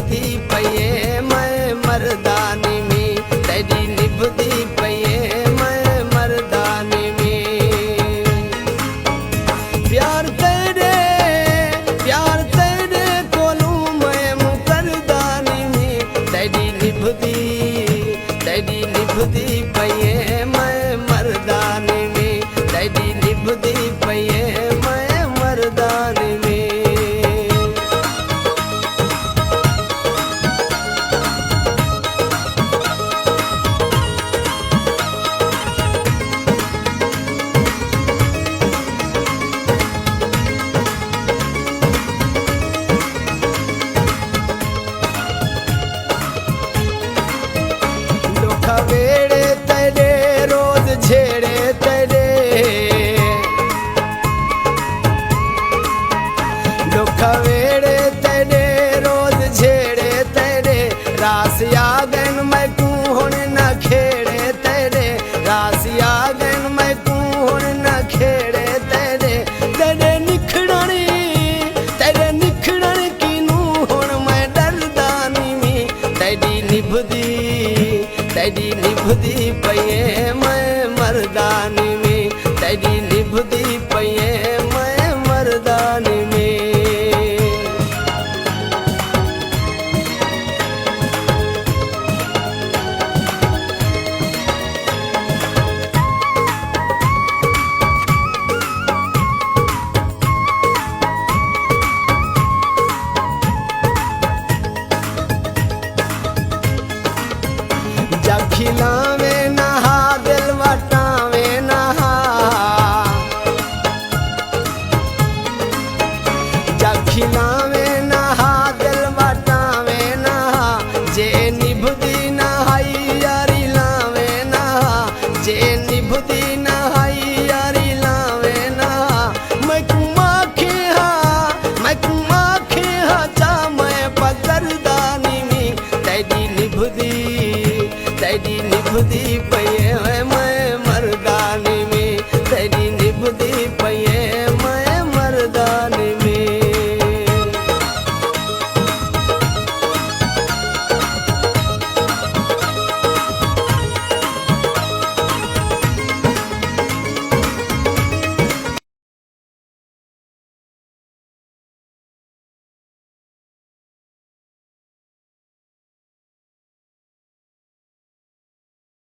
निभदी पये मैं मर्दानी में, तेरी निभदी पये मैं मर्दानी में। प्यार तेरे कोलू मैं मुकरदानी में, तेरी निभदी पये मैं मर्दानी में, तेरी निभदी पये मैं मर्दानी में। वेड़े तेरे रोज छेड़े तेरे, दुख वेड़े तेरे रोज छेड़े तेरे, रास आगन मैं तू हुण न खेड़े तेरे, रास आगन मैं तू हुण न खेड़े तेरे। तेरे निखड़न किनू हुण मैं डरदानी में, तेरी निभदी पये मैं मर्दानी में, तेरी निभदी पये मैं मर्दानी में। जब खिलावे नहा दिल वटावे नहा, जब खिलावे नहा दिल वटावे नहा, जे निभदी नहाई यारी लावे नहा, जे निभदी नहाई यारी लावे नहा। मैं कुमाखे हा चा मैं पकड़दानी में, तेरी निभदी